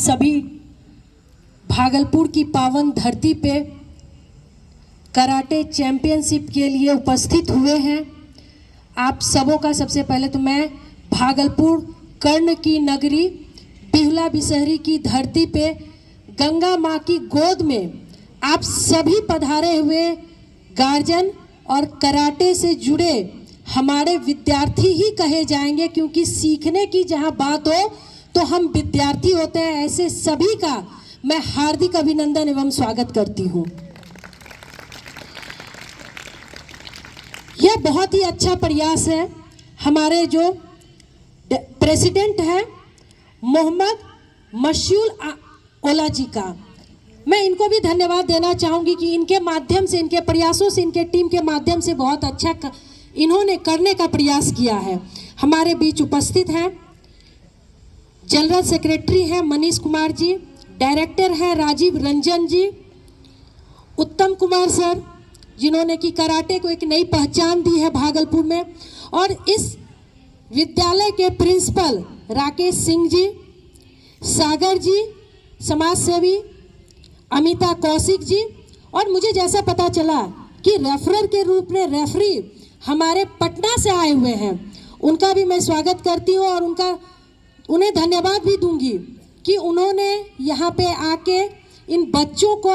सभी भागलपुर की पावन धरती पे कराटे चैंपियनशिप के लिए उपस्थित हुए हैं। आप सबों का सबसे पहले तो मैं भागलपुर कर्ण की नगरी बिहुला बिसहरी की धरती पे गंगा माँ की गोद में आप सभी पधारे हुए गार्जियन और कराटे से जुड़े हमारे विद्यार्थी ही कहे जाएंगे, क्योंकि सीखने की जहाँ बात हो तो हम विद्यार्थी होते हैं। ऐसे सभी का मैं हार्दिक अभिनंदन एवं स्वागत करती हूँ। यह बहुत ही अच्छा प्रयास है हमारे जो प्रेसिडेंट हैं मोहम्मद मशयूल ओला जी का। मैं इनको भी धन्यवाद देना चाहूँगी कि इनके माध्यम से, इनके प्रयासों से, इनके टीम के माध्यम से बहुत अच्छा इन्होंने करने का प्रयास किया है। हमारे बीच उपस्थित हैं जनरल सेक्रेटरी हैं मनीष कुमार जी, डायरेक्टर हैं राजीव रंजन जी, उत्तम कुमार सर जिन्होंने कि कराटे को एक नई पहचान दी है भागलपुर में, और इस विद्यालय के प्रिंसिपल राकेश सिंह जी, सागर जी समाज सेवी, अमिता कौशिक जी, और मुझे जैसा पता चला कि रेफरर के रूप में रेफरी हमारे पटना से आए हुए हैं, उनका भी मैं स्वागत करती हूँ और उन्हें धन्यवाद भी दूंगी कि उन्होंने यहाँ पे आके इन बच्चों को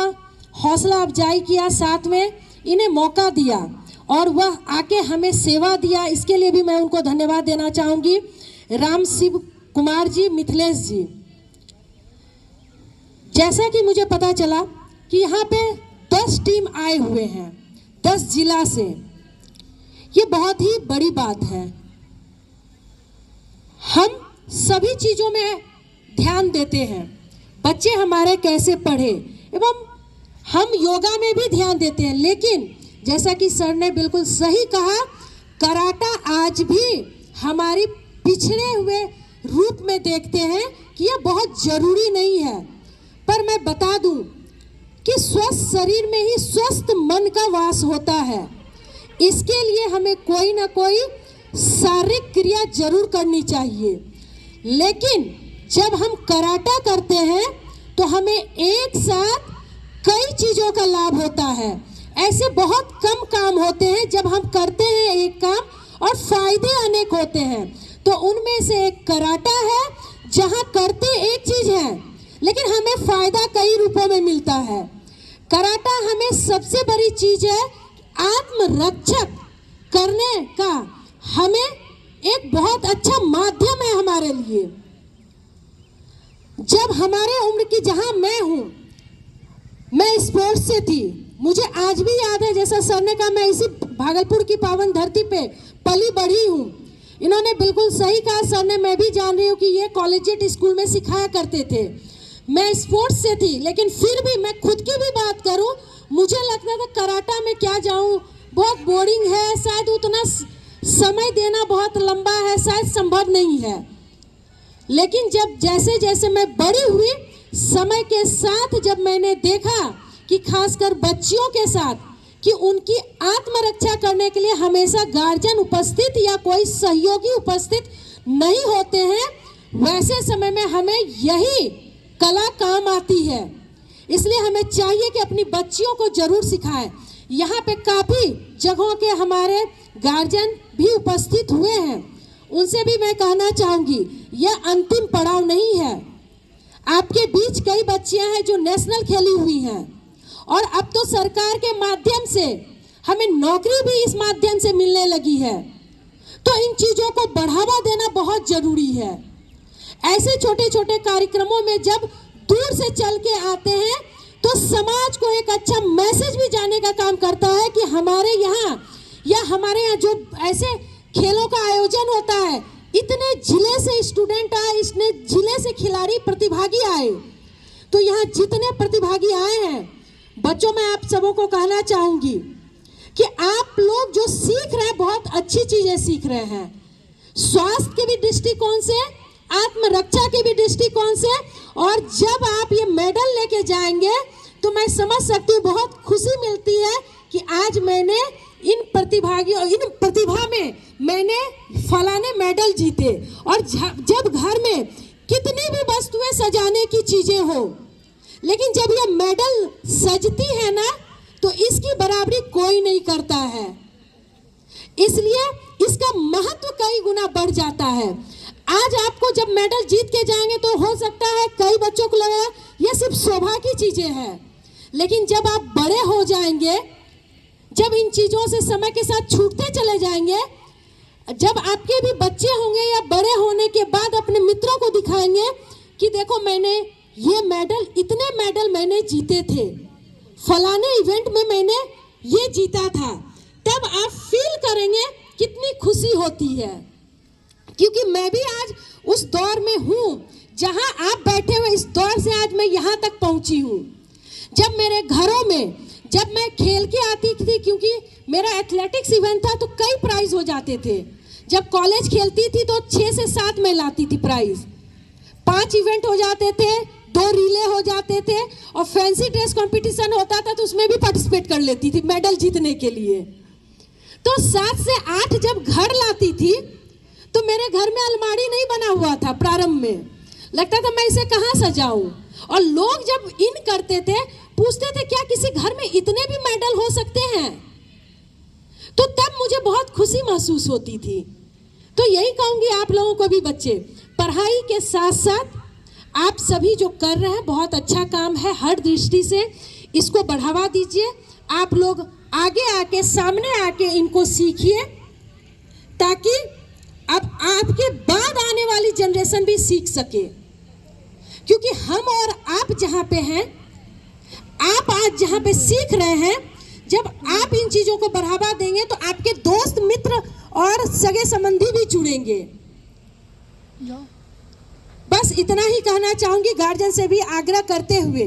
हौसला अफजाई किया, साथ में इन्हें मौका दिया और वह आके हमें सेवा दिया। इसके लिए भी मैं उनको धन्यवाद देना चाहूँगी। राम शिव कुमार जी, मिथिलेश जी, जैसा कि मुझे पता चला कि यहाँ पे 10 टीम आए हुए हैं 10 जिला से। ये बहुत ही बड़ी बात है। हम सभी चीज़ों में ध्यान देते हैं, बच्चे हमारे कैसे पढ़े, एवं हम योगा में भी ध्यान देते हैं, लेकिन जैसा कि सर ने बिल्कुल सही कहा, कराटा आज भी हमारी पिछड़े हुए रूप में देखते हैं कि यह बहुत जरूरी नहीं है। पर मैं बता दूं कि स्वस्थ शरीर में ही स्वस्थ मन का वास होता है। इसके लिए हमें कोई ना कोई शारीरिक क्रिया जरूर करनी चाहिए, लेकिन जब हम कराटा करते हैं तो हमें एक साथ कई चीज़ों का लाभ होता है। ऐसे बहुत कम काम होते हैं जब हम करते हैं एक काम और फायदे अनेक होते हैं, तो उनमें से एक कराटा है जहां करते एक चीज़ है लेकिन हमें फायदा कई रूपों में मिलता है। कराटा हमें सबसे बड़ी चीज़ है, आत्मरक्षक करने का हमें एक बहुत अच्छा माध्यम है हमारे लिए। जब हमारे उम्र की, जहां मैं हूं, मैं स्पोर्ट्स से थी, मुझे आज भी याद है, जैसा सर ने कहा, मैं इसी भागलपुर की पावन धरती पे पली बढ़ी हूं। इन्होंने बिल्कुल सही कहा सर ने, मैं भी जान रही हूं कि ये कॉलेजिएट स्कूल में सिखाया करते थे। मैं स्पोर्ट्स से थी, लेकिन फिर भी मैं खुद की भी बात करूं, मुझे लगता था कराटा में क्या जाऊं, बहुत बोरिंग है, शायद उतना समय देना बहुत लंबा है, शायद संभव नहीं है। लेकिन जब जैसे जैसे मैं बड़ी हुई, समय के साथ जब मैंने देखा कि खासकर बच्चियों के साथ कि उनकी आत्मरक्षा करने के लिए हमेशा गार्जियन उपस्थित या कोई सहयोगी उपस्थित नहीं होते हैं, वैसे समय में हमें यही कला काम आती है। इसलिए हमें चाहिए कि अपनी बच्चियों को जरूर सिखाएं। यहाँ पे काफ़ी जगहों के हमारे गार्जियन भी उपस्थित हुए हैं, उनसे भी मैं कहना चाहूँगी यह अंतिम पड़ाव नहीं है। आपके बीच कई बच्चियां हैं जो नेशनल खेली हुई हैं, और अब तो सरकार के माध्यम से हमें नौकरी भी इस माध्यम से मिलने लगी है। तो इन चीज़ों को बढ़ावा देना बहुत ज़रूरी है। ऐसे छोटे छोटे कार्यक्रमों में जब दूर से चल के आते हैं तो समाज को एक अच्छा मैसेज भी जाने का काम करता है कि हमारे यहाँ या हमारे यहाँ जो ऐसे खेलों का आयोजन होता है, इतने जिले से स्टूडेंट आए, इतने जिले से खिलाड़ी प्रतिभागी आए, तो यहाँ जितने प्रतिभागी आए हैं बच्चों, मैं आप सबों को कहना चाहूँगी कि आप लोग जो सीख रहे हैं बहुत अच्छी चीज़ें सीख रहे हैं, स्वास्थ्य के भी दृष्टिकोण से, आत्मरक्षा के भी दृष्टिकोण से, और जब आप ये मेडल लेके जाएंगे तो मैं समझ सकती हूँ बहुत खुशी मिलती है कि आज मैंने इन प्रतिभा में मैंने फलाने मेडल जीते। और जब घर में कितनी भी वस्तुएं सजाने की चीजें हो, लेकिन जब ये मेडल सजती है ना तो इसकी बराबरी कोई नहीं करता है। इसलिए इसका महत्व कई गुना बढ़ जाता है। आज आपको जब मेडल जीत के जाएंगे तो हो सकता है कई बच्चों को लगा ये सिर्फ शोभा की चीजें हैं, लेकिन जब आप बड़े हो जाएंगे, जब इन चीजों से समय के साथ छूटते चले जाएंगे, जब आपके भी बच्चे होंगे या बड़े होने के बाद अपने मित्रों को दिखाएंगे कि देखो मैंने ये मेडल, इतने मेडल मैंने जीते थे, फलाने इवेंट में मैंने ये जीता था, तब आप फील करेंगे कितनी खुशी होती है। क्योंकि मैं भी आज उस दौर में हूँ जहाँ आप बैठे हुए, इस दौर से आज मैं यहाँ तक पहुँची हूँ। जब मेरे घरों में, जब मैं खेल के आती थी, क्योंकि मेरा एथलेटिक्स इवेंट था तो कई प्राइज हो जाते थे। जब कॉलेज खेलती थी तो 6 से 7 में लाती थी प्राइज, 5 इवेंट हो जाते थे, 2 रिले हो जाते थे, और फैंसी ड्रेस कंपटीशन होता था तो उसमें भी पार्टिसिपेट कर लेती थी मेडल जीतने के लिए। तो 7 से 8 जब घर लाती थी तो मेरे घर में अलमारी नहीं बना हुआ था। प्रारंभ में लगता था मैं इसे कहाँ सजाऊं, और लोग जब इन करते थे पूछते थे क्या किसी घर में इतने भी मेडल हो सकते हैं, तो तब मुझे बहुत खुशी महसूस होती थी। तो यही कहूंगी आप लोगों को भी, बच्चे पढ़ाई के साथ साथ आप सभी जो कर रहे हैं बहुत अच्छा काम है, हर दृष्टि से इसको बढ़ावा दीजिए। आप लोग आगे आके, सामने आके इनको सीखिए, ताकि अब आपके बाद आने वाली जनरेशन भी सीख सके। क्योंकि हम और आप जहाँ पे हैं, आप आज जहाँ पे सीख रहे हैं, जब आप इन चीजों को बढ़ावा देंगे तो आपके दोस्त, मित्र और सगे संबंधी भी जुड़ेंगे। बस इतना ही कहना चाहूंगी, गार्जियन से भी आग्रह करते हुए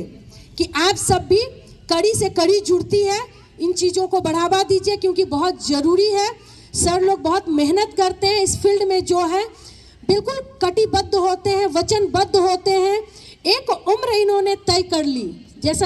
कि आप सब भी कड़ी से कड़ी जुड़ती है, इन चीजों को बढ़ावा दीजिए, क्योंकि बहुत जरूरी है। सर लोग बहुत मेहनत करते हैं इस फील्ड में, जो है बिल्कुल कटिबद्ध होते हैं, वचनबद्ध होते हैं। एक उम्र इन्होंने तय कर ली, जैसा